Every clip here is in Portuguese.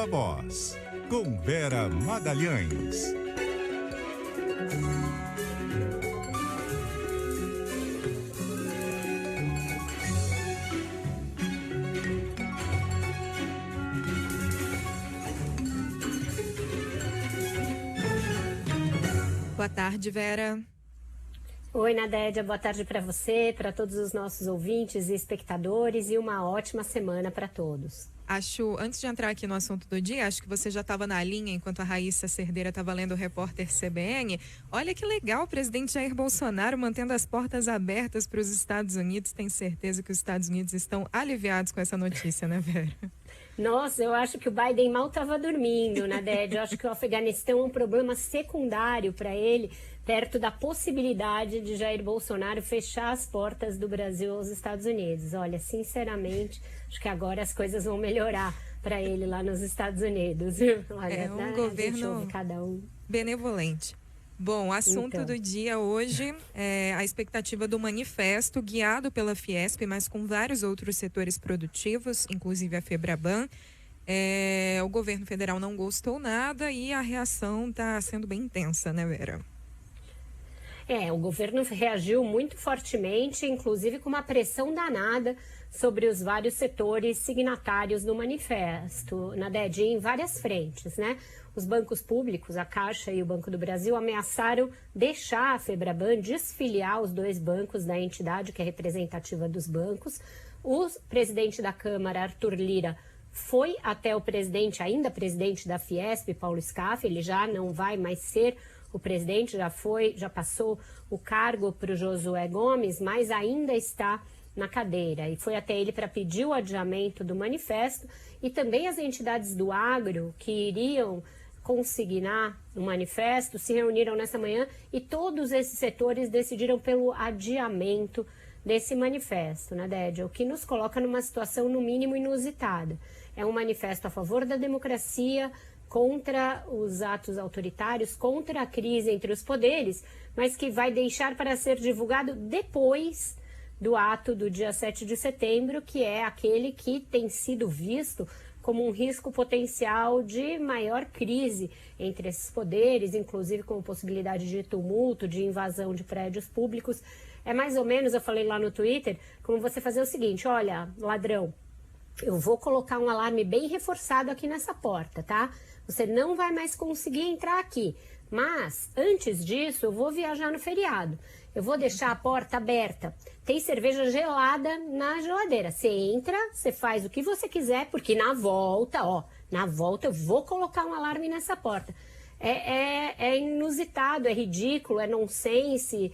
Viva Voz, com Vera Magalhães. Boa tarde, Vera. Oi, Nadédia, boa tarde para você, para todos os nossos ouvintes e espectadores e uma ótima semana para todos. Antes de entrar aqui no assunto do dia, acho que você já estava na linha enquanto a Raíssa Cerdeira estava lendo o repórter CBN. Olha que legal, o presidente Jair Bolsonaro mantendo as portas abertas para os Estados Unidos. Tenho certeza que os Estados Unidos estão aliviados com essa notícia, né, Vera? Nossa, eu acho que o Biden mal estava dormindo, Nadédia. Eu acho que o Afeganistão é um problema secundário para ele, perto da possibilidade de Jair Bolsonaro fechar as portas do Brasil aos Estados Unidos. Olha, sinceramente, acho que agora as coisas vão melhorar para ele lá nos Estados Unidos. Olha, é um governo cada um benevolente. Bom, assunto do dia hoje é a expectativa do manifesto guiado pela Fiesp, mas com vários outros setores produtivos, inclusive a Febraban. O governo federal não gostou nada e a reação está sendo bem intensa, né, Vera? O governo reagiu muito fortemente, inclusive com uma pressão danada sobre os vários setores signatários do manifesto, Nadédia, em várias frentes, né? Os bancos públicos, a Caixa e o Banco do Brasil, ameaçaram deixar a Febraban desfiliar os dois bancos da entidade, que é representativa dos bancos. O presidente da Câmara, Arthur Lira, foi até o presidente, ainda presidente da Fiesp, Paulo Scaff. Ele já não vai mais ser o presidente, já passou o cargo para o Josué Gomes, mas ainda está na cadeira. E foi até ele para pedir o adiamento do manifesto, e também as entidades do agro que iriam consignar o manifesto se reuniram nessa manhã e todos esses setores decidiram pelo adiamento desse manifesto, né, Dédia? O que nos coloca numa situação no mínimo inusitada. É um manifesto a favor da democracia, contra os atos autoritários, contra a crise entre os poderes, mas que vai deixar para ser divulgado depois do ato do dia 7 de setembro, que é aquele que tem sido visto como um risco potencial de maior crise entre esses poderes, inclusive com possibilidade de tumulto, de invasão de prédios públicos. É mais ou menos, eu falei lá no Twitter, como você fazer o seguinte: olha, ladrão, eu vou colocar um alarme bem reforçado aqui nessa porta, tá? Você não vai mais conseguir entrar aqui. Mas, antes disso, eu vou viajar no feriado. Eu vou deixar a porta aberta. Tem cerveja gelada na geladeira. Você entra, você faz o que você quiser, porque na volta eu vou colocar um alarme nessa porta. É inusitado, é ridículo, é nonsense.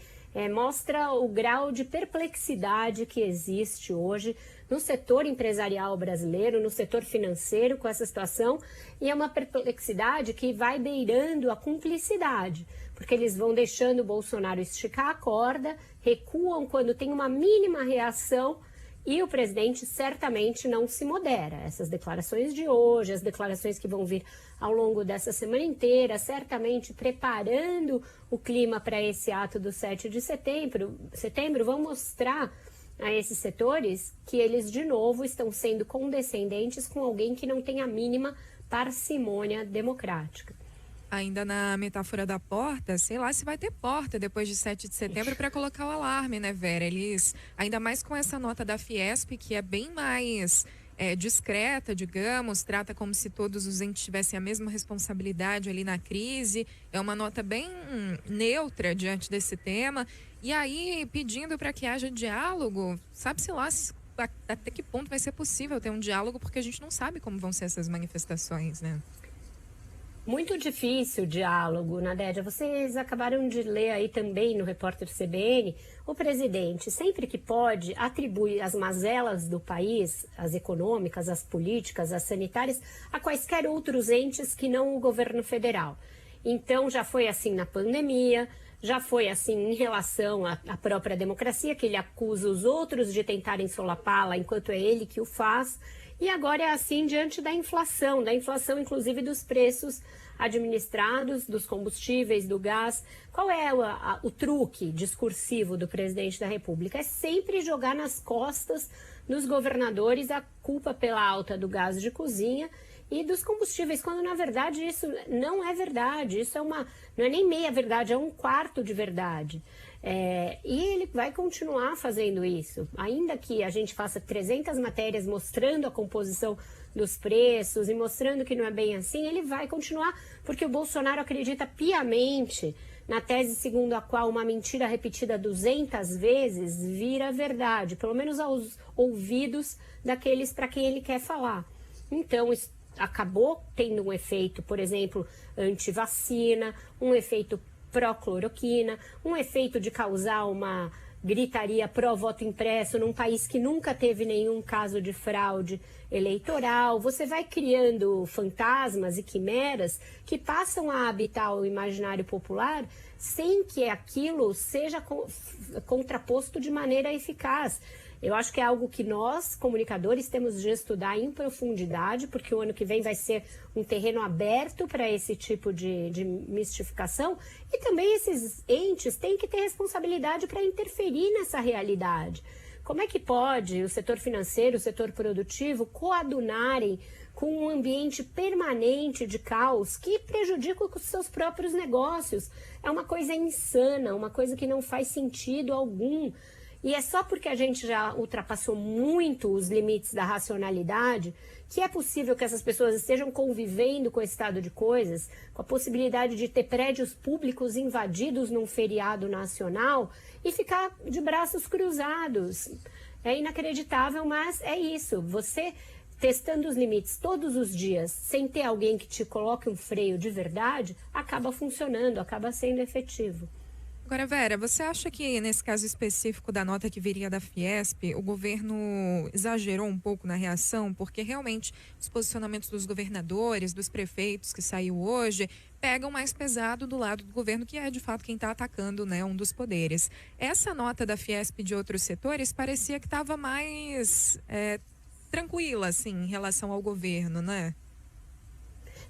Mostra o grau de perplexidade que existe hoje no setor empresarial brasileiro, no setor financeiro com essa situação, e é uma perplexidade que vai beirando a cumplicidade, porque eles vão deixando o Bolsonaro esticar a corda, recuam quando tem uma mínima reação, e o presidente certamente não se modera. Essas declarações de hoje, as declarações que vão vir ao longo dessa semana inteira, certamente preparando o clima para esse ato do 7 de setembro, vão mostrar a esses setores que eles, de novo, estão sendo condescendentes com alguém que não tem a mínima parcimônia democrática. Ainda na metáfora da porta, sei lá se vai ter porta depois de 7 de setembro para colocar o alarme, né, Vera? Eles, ainda mais com essa nota da Fiesp, que é bem mais discreta, digamos, trata como se todos os entes tivessem a mesma responsabilidade ali na crise. É uma nota bem neutra diante desse tema. E aí, pedindo para que haja diálogo, sabe-se lá até que ponto vai ser possível ter um diálogo, porque a gente não sabe como vão ser essas manifestações, né? Muito difícil o diálogo, Nadédia. Vocês acabaram de ler aí também no repórter CBN, o presidente, sempre que pode, atribui as mazelas do país, as econômicas, as políticas, as sanitárias, a quaisquer outros entes que não o governo federal. Então, já foi assim na pandemia, já foi assim em relação à própria democracia, que ele acusa os outros de tentarem solapá-la enquanto é ele que o faz. E agora é assim diante da inflação inclusive dos preços administrados, dos combustíveis, do gás. Qual é o truque discursivo do presidente da República? É sempre jogar nas costas dos governadores a culpa pela alta do gás de cozinha e dos combustíveis, quando na verdade isso não é verdade, isso não é nem meia verdade, é um quarto de verdade. E ele vai continuar fazendo isso, ainda que a gente faça 300 matérias mostrando a composição dos preços e mostrando que não é bem assim, ele vai continuar, porque o Bolsonaro acredita piamente na tese segundo a qual uma mentira repetida 200 vezes vira verdade, pelo menos aos ouvidos daqueles para quem ele quer falar. Então, isso acabou tendo um efeito, por exemplo, anti-vacina, um efeito pró-cloroquina, um efeito de causar uma gritaria pró-voto impresso num país que nunca teve nenhum caso de fraude eleitoral. Você vai criando fantasmas e quimeras que passam a habitar o imaginário popular sem que aquilo seja contraposto de maneira eficaz. Eu acho que é algo que nós, comunicadores, temos de estudar em profundidade, porque o ano que vem vai ser um terreno aberto para esse tipo de mistificação, e também esses entes têm que ter responsabilidade para interferir nessa realidade. Como é que pode o setor financeiro, o setor produtivo coadunarem com um ambiente permanente de caos que prejudica os seus próprios negócios? É uma coisa insana, uma coisa que não faz sentido algum. E é só porque a gente já ultrapassou muito os limites da racionalidade que é possível que essas pessoas estejam convivendo com esse estado de coisas, com a possibilidade de ter prédios públicos invadidos num feriado nacional e ficar de braços cruzados. É inacreditável, mas é isso. Você testando os limites todos os dias, sem ter alguém que te coloque um freio de verdade, acaba funcionando, acaba sendo efetivo. Agora, Vera, você acha que nesse caso específico da nota que viria da Fiesp, o governo exagerou um pouco na reação? Porque realmente os posicionamentos dos governadores, dos prefeitos que saiu hoje, pegam mais pesado do lado do governo, que é de fato quem está atacando, né, um dos poderes. Essa nota da Fiesp de outros setores parecia que estava mais tranquila, assim, em relação ao governo, né?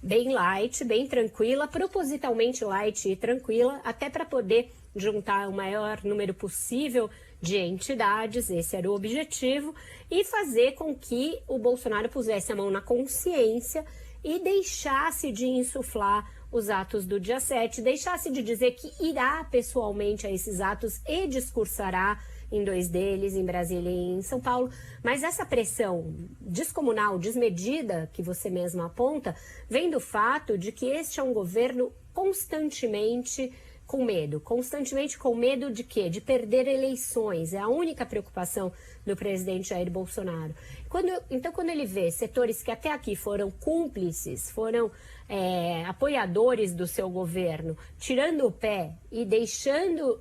Bem light, bem tranquila, propositalmente light e tranquila, até para poder juntar o maior número possível de entidades, esse era o objetivo, e fazer com que o Bolsonaro pusesse a mão na consciência e deixasse de insuflar os atos do dia 7, deixasse de dizer que irá pessoalmente a esses atos e discursará em 2 deles, em Brasília e em São Paulo, mas essa pressão descomunal, desmedida, que você mesma aponta, vem do fato de que este é um governo constantemente com medo de quê? De perder eleições, é a única preocupação do presidente Jair Bolsonaro. Então, quando ele vê setores que até aqui foram cúmplices, foram apoiadores do seu governo, tirando o pé e deixando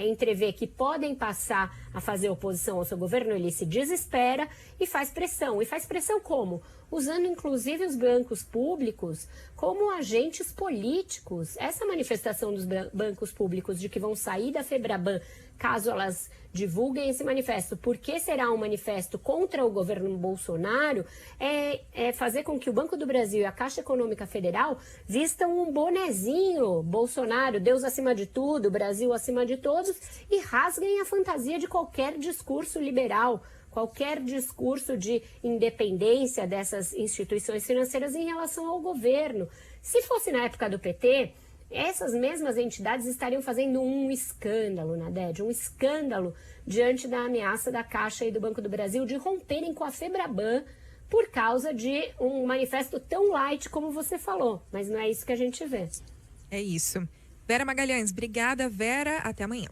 entrever que podem passar a fazer oposição ao seu governo, ele se desespera e faz pressão. E faz pressão como? Usando inclusive os bancos públicos como agentes políticos. Essa manifestação dos bancos públicos de que vão sair da Febraban caso elas divulguem esse manifesto, porque será um manifesto contra o governo Bolsonaro, é fazer com que o Banco do Brasil e a Caixa Econômica Federal vistam um bonezinho Bolsonaro, Deus acima de tudo, Brasil acima de todos, e rasguem a fantasia de qualquer discurso liberal, qualquer discurso de independência dessas instituições financeiras em relação ao governo. Se fosse na época do PT, essas mesmas entidades estariam fazendo um escândalo, Nadege, um escândalo diante da ameaça da Caixa e do Banco do Brasil de romperem com a Febraban por causa de um manifesto tão light como você falou. Mas não é isso que a gente vê. É isso. Vera Magalhães, obrigada, Vera. Até amanhã.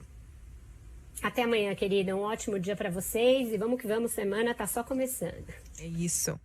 Até amanhã, querida. Um ótimo dia para vocês e vamos que vamos, semana tá só começando. É isso.